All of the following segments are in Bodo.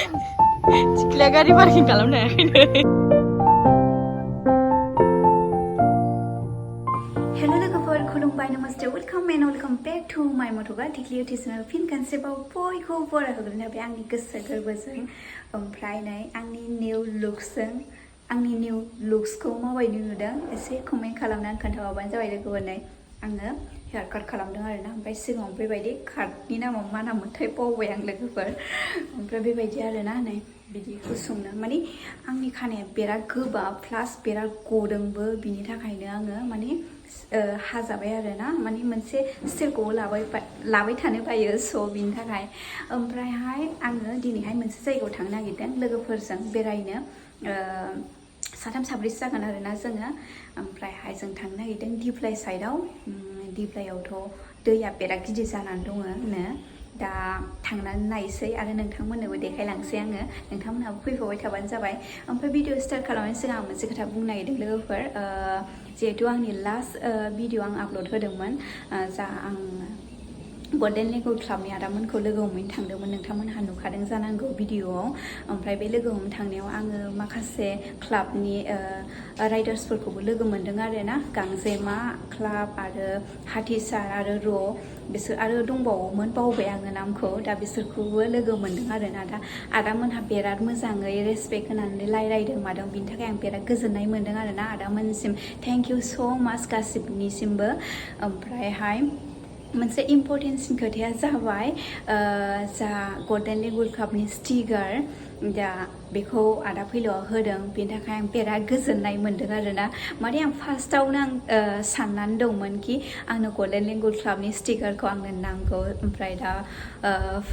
सिख्लाया गारि पार्किं खालामनो हायाखैनो हेलो लोगोफोर खुलुमबाय नमस्ते welcome and welcome back to माय मट'गा दिक्लियो टिउसनाव फिन खनसेबाव बयखौ बराय होग्रोनो थाबाय आंनि गोसो गोरबोजों ओमफ्राय नै आंनि निउ लुक्सखौ माबायदि नुदों एसे कमेन्ट खालामनानै खोन्थाहरबानो जाबाय लोगोफोर नै आङो हेयार काट खालामदों आरोना ओमफ्राय सिगाङाव बेबायदि काटनि नामाव मा नाममोनथाय बावबाय आं लोगोफोर ओमफ्राय बेबायदि आरोना नै बिदि गुसुंनो माने आंनि खानाया बिराद गोबा प्लास बिराद गदोंबो बिनि थाखायनो आङो माने हाजाबाय आरोना माने मोनसे स्टाइलखौ लाबाय थानो बायो स' बिनि थाखाय ओमफ्रायहाय आङो दिनैहाय मोनसे जायगायाव थांनो नागिरदों लोगोफोरजों बेरायनो साथाम साब्रैसो जागोन आरोना जोङो ओमफ्रायहाय जों थांनो नागिरदों दिप्लाय साइडआव दिप्लायावथ' दैया बिराद गिदिर जानानै दङनो दा थांनानै नायसै आरो नोंथांमोननोबो देखायलांसै आङो नोंथांमोनहाबो फैफाबाय थाबानो जाबाय ओमफ्राय भिडिअ स्टार्ट खालामनायनि सिगां आं मोनसे खोथा बुंनो नागिरदों लोगोफोर जिहेथु आंनि लास्ट भिडिअ आं आपल'ड होदोंमोन जा आं गल्डेन लेंगुर क्लाबनि आदामोनखौ लोगो हमैनो थांदोंमोन नोंथांमोनहा नुखादों जानांगौ भिडिअआव ओमफ्राय बे लोगो हमनो थांनायाव आङो माखासे क्लाबनि राइडार्सफोरखौबो लोगो मोनदों आरोना गांजेमा क्लाब आरो हाथिसार आरो र' बिसोर आरो दंबावोमोन बावबाय आङो नामखौ दा बिसोरखौबो लोगो मोनदों आरोना दा आदामोनहा बिराद मोजाङै रेसपेक्ट होनानै रायलायदों मादों बिनि थाखाय आं बिराद गोजोननाय मोनदों आरोना आदामोननिसिम थेंक इउ स' माच गासिबनिसिमबो ओमफ्रायहाय मोनसे इम्परटेन्टसिन खोथाया जाबाय जा गल्डेन लेंगुर क्लाबनि स्टिकार दा बेखौ आदा फैल'आ होदों बेनि थाखाय आं बिराद गोजोननाय मोन्दों आरोना माने आं फार्स्टआवनो आं साननानै दंमोन कि आंनो गल्डेन लेंगुर क्लाबनि स्टिकारखौ आंनो नांगौ ओमफ्राय दा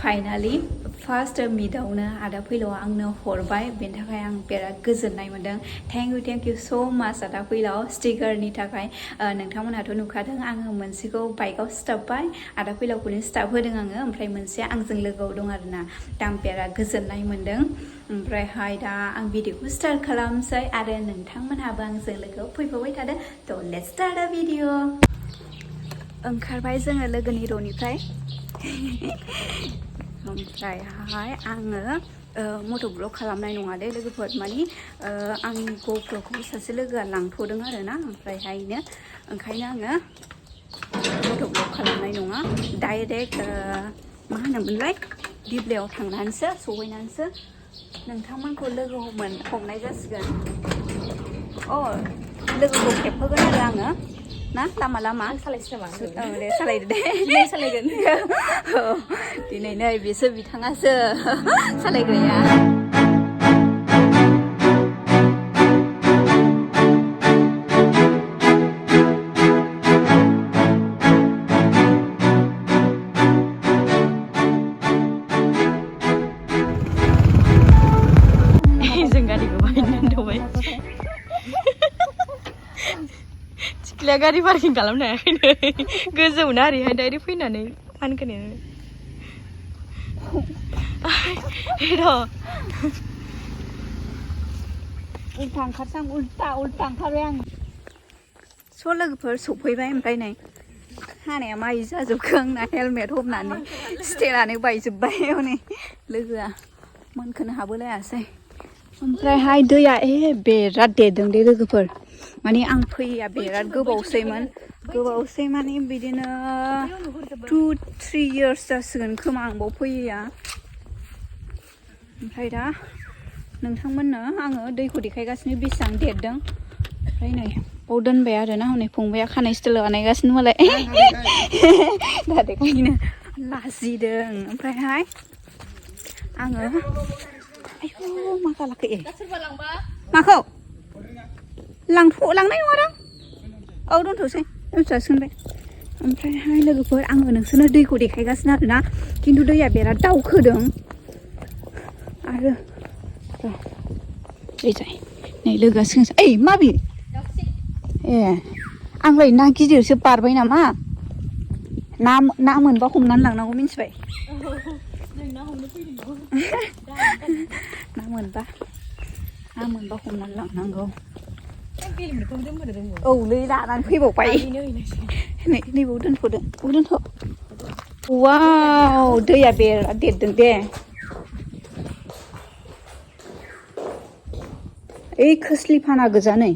फाइनालि फार्स्ट मिटआवनो आदा फैल'आ आंनो हरबाय बेनि थाखाय आं बिराद गोजोननाय मोन्दों थेंक इउ स' माच आदा फैल'आव स्टिकारनि थाखाय नोंथांमोनहाथ' नुखादों आङो मोनसेखौ बाइकआव सिथाबबाय आदा फैलावखौनो सिथाब होदों आङो ओमफ्राय मोनसेया आंजों लोगोआव दं आरोना दा आं बिराद गोजोननाय मोन्दों ओमफ्रायहाय दा आं भिडिअखौ स्टार्ट खालामसै आरो नोंथांमोनहाबो आंजों लोगोआव फैफाबाय थादों थ' लेट्स स्टार्ट दा भिडिअ ओंखारबाय जोङो लोगोनि र'निफ्राय ओमफ्रायहाय आङो मट' ब्लग खालामनाय नङा दे लोगोफोर माने आंनि ग'प्र'खौ सासे लोगोआ लांथ'दों आरोना ओंखायनो आङो मट' ब्लग खालामनाय नङा डाइरेक्ट मा होनोमोनलाय दिप्लायाव थांनानैसो सहैनानैसो नोंथांमोनखौ लोगो हमनाय जासिगोन लोगोखौ खेबहोगोन आरो आङो ना लामा सालायसै नामा दे सालायदो दे सालायगोन दिनै नै बिसोर बिथाङासो सालायग्राया सिख्लाया गारि पार्किं खालामनो हायाखैनो गोजौना ओरैहाय डाइरेक्ट फैनानै फानखोनायानो उल्था ओंखारसां उल्था ओंखारबाय आं स' लोगोफोर सफैबाय ओमफ्राय नै खानाया माइ जाजोबखो आंना हेलमेट हमनानै स्टेलानो बायजोब्बाय हनै लोगोआ मोनखोनो हाबोलायासै ओमफ्रायहाय दैया बिराद देरदों दे लोगोफोर माने आं फैया बिराद गोबावसै माने बिदिनो 2-3 इयार्स जासिगोन खोमा आं बाव फैया ओमफ्राय दा नोंथांमोननो आङो दैखौ देखायगासिनो बेसेबां देरदों ओमफ्राय नै बाव दोनबाय आरोना हनै फंबाया खानाय स्टाइल बानायगासिनो मालाय दा देखायनो लाजिदों ओमफ्रायहाय आङो आयौ मा गालाखो माखौ लांनाय नङादां दोनथ'सै दोनथ'जासिगोन बे ओमफ्रायहाय लोगोफोर आङो नोंसोरनो दैखौ देखायगासिनो आरोना खिन्थु दैया बिराद दावखोदों आरो नै लोगोआ सोंसै ओइ माबि आंलाय ना गिदिरसो बारबाय नामा ना मोनबा हमनानै लांनांगौ मिन्थिबाय ना मोनबा हमनानै लांनांगौ औलै लानानै फैबावबाय नैबाव दोनथ' वाव दैया बिराद देरदों दे ओइ खोस्लिफाना गोजा नै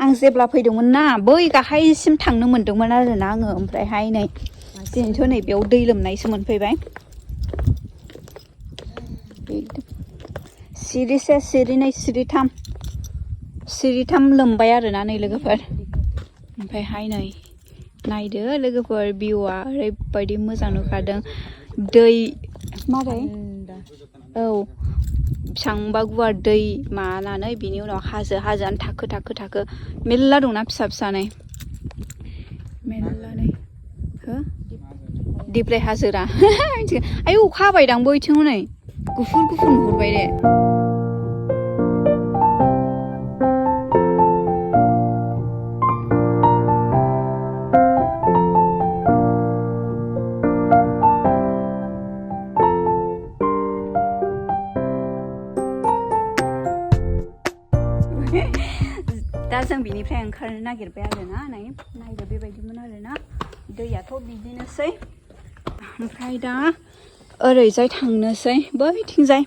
आं जेब्ला फैदोंमोन ना बै गाहायसिम थांनो मोन्दोंमोन आरोना आङो ओमफ्रायहाय नै दिनैथ' नै बेयाव दै लोमनायसो मोनफैबाय सिरिसे सिरिनै सिरिथाम लोमबाय आरोना नै लोगोफोर ओमफ्रायहाय नै नायदो लोगोफोर भिउआ ओरैबायदि मोजां नुखादों दै मारै औ बेसेबांबा गुवार दै मानानै बिनि उनाव हाजोआनो थाखो मेरला दंना फिसा फिसा नै मेरला नै हो दिप्लाय हाजोरा आयौ अखा हाबायदां बैथिं नै गुफुर नुहुरबाय दे दा जों बिनिफ्राय ओंखारनो नागिरबाय आरोना नायदो बेबायदिमोन आरोना दैयाथ' बिदिनोसै ओमफ्राय दा ओरैजाय थांनोसै बैथिंजाय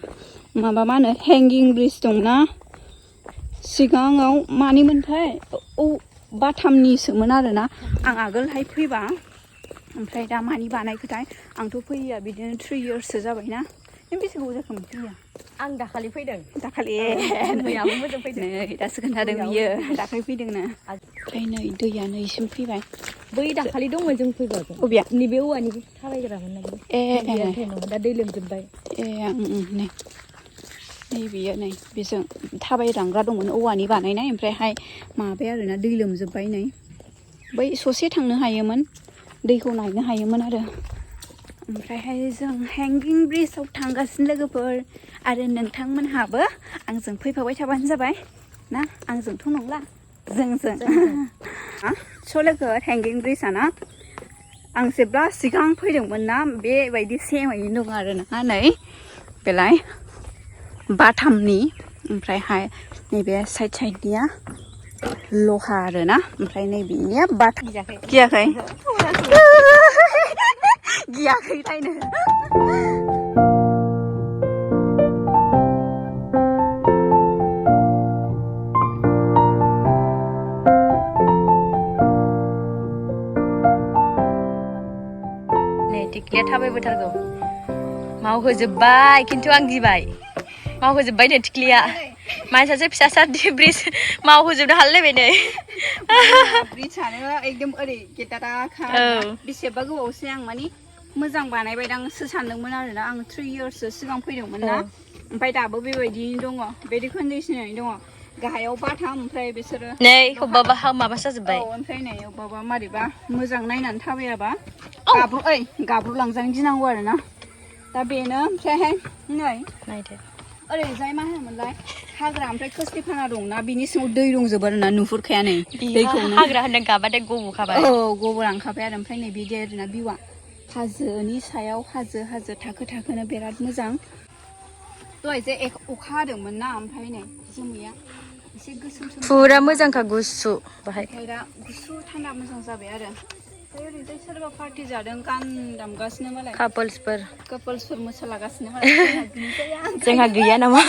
माबा मा होनो हेंगिं ब्रिज दंना सिगाङाव मानिमोनथाय बाथामनिसोमोन आरोना आं आगोलहाय फैबा ओमफ्राय दा मानि बानायखोथाय आंथ' फैया बिदिनो 3 इयार्ससो जाबायना नों बेसे गोबाव जाखो फैया आं दाखालि फैदों दाखालि मैयाबो मोजां फैदों नै दासो खोन्थादों बियो दाखालि फैदोंनो ओमफ्राय नै दैया नैसिम फैबाय बै दाखालि दंमोन जों फैबा अबेया नैबे औवानि थाबायग्रामोन ना दा दै लोमजोबबाय नै बियो नै बेजों थाबायलांग्रा दंमोन औवानि बानायनाय ओमफ्रायहाय माबाय आरोना दै लोमजोबबाय नै बै ससे थांनो हायोमोन दैखौ नायनो हायोमोन आरो ओमफ्रायहाय जों हेंगिं ब्रिजआव थांगासिनो लोगोफोर आरो नोंथांमोनहाबो आंजों फैफाबाय थाबानो जाबाय ना आंजोंथ' नंला जोंजों स' लोगो हेंगिं ब्रिजआ ना आं जेब्ला सिगां फैदोंमोन ना बेबायदि सेमैनो दं आरोना नै बेलाय बाथामनि ओमफ्रायहाय नैबे साइडनिया लहा आरोना ओमफ्राय नैबेनिया बाथाम गियाखै गियाखैलायनो टिक्लिया थाबायबोथारगौ मावहोजोब्बाय खिन्थु आं गिबाय मावहोजोब्बाय नो टिक्लिया मानसियासो फिसासा ब्रिज मावहोजोबनो हालायलायबाय नै ब्रिजआनो एकदम ओरै गेटाराखा बेसेबा गोबावसै आं मानि मोजां बानायबायदांसो सानदोंमोन आरोना आं 3 इयार्ससो सिगां फैदोंमोन ना ओमफ्राय दाबो बेबायदिनो दङ बेबायदि कन्डिसनै दङ गाहायाव बाथाम ओमफ्राय बिसोरो नै अबेबा माबा जाजोब्बाय ओमफ्राय नै अबेबा मारैबा मोजां नायनानै थाबायाबा गाब्रुलांजानो गिनांगौ आरोना दा बेनो ओमफ्रायहाय नै नायदो ओरैजाय मा होनोमोनलाय हाग्रा ओमफ्राय खोस्लिफाना दंना बिनि सिङाव दै दंजोबो आरोना नुहुरखाया नै दैखौनो हाग्रा होनदों गाबाथाय गबोखाबाय गबोलांखाबाय आरो ओमफ्राय नै बिदि आरोना भिउआ हाजोनि सायाव हाजो थाखोनो बिराद मोजां दहाय जे अखा हादोंमोन ना ओमफ्राय नै जोमैया एसे गोसोम फुरा मोजांखा गुसु बाहाय ओमफ्राय दा गुसु थान्दा मोजां जाबाय आरो ओरैजाय सोरबा पार्टि जादों गान दामगासिनो मालाय कापोल्सफोर मोसालागासिनो मालाय जोंहा गैया नामा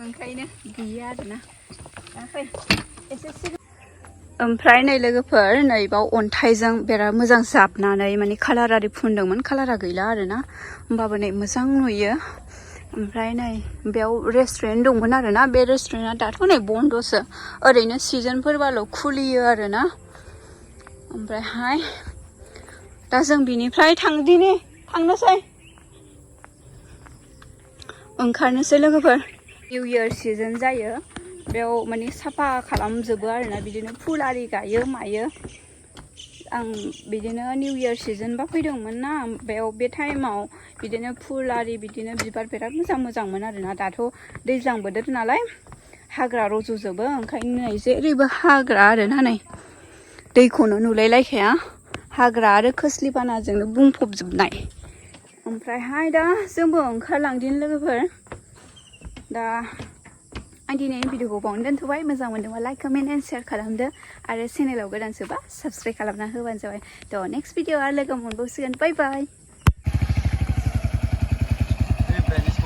ओंखायनो गैया आरोना ओमफ्राय नै लोगोफोर नैबाव अन्थाइजों बिराद मोजां जाबनानै माने कालार आरि फुनदोंमोन कालारा गैला आरोना होमबाबो नै मोजां नुयो ओमफ्राय नै बेयाव रेस्टुरेन्ट दंमोन आरोना बे रेस्टुरेन्टआ दाथ' नै बन्द'सो ओरैनो सिजोनफोरबाल' खुलियो आरोना ओमफ्रायहाय दा जों बिनिफ्राय थांनोसै ओंखारनोसै लोगोफोर निउ इयार सिजोन जायो बेयाव माने साफा खालामजोबो आरोना बिदिनो फुल आरि गायो मायो आं बिदिनो निउ इयार सिजोनबा फैदोंमोन ना बेयाव बे टाइमाव बिदिनो फुल आरि बिदिनो बिबार बिराद मोजांमोन आरोना दाथ' दैज्लां बोथोर नालाय हाग्रा रज'जोबो ओंखायनो नै जेरैबो हाग्रा आरोना नै दैखौनो नुलायलायखाया हाग्रा आरो खोस्लिबानाजोंनो बुंफबजोबनाय ओमफ्रायहाय दा जोंबो ओंखारलांदिनि लोगोफोर दा आं दिनैनि भिडिअखौ बावनो दोनथ'बाय मोजां मोनदोंबा लाइक कमेन्ट एन्ड शेयार खालामदो आरो चेनेलाव गोदानसोबा साबस्क्राइब खालामना होबानो जाबाय थ' नेक्स्ट भिडिअ आरो लोगो मोनबावसिगोन बाय बाय फ्रेन्ड्स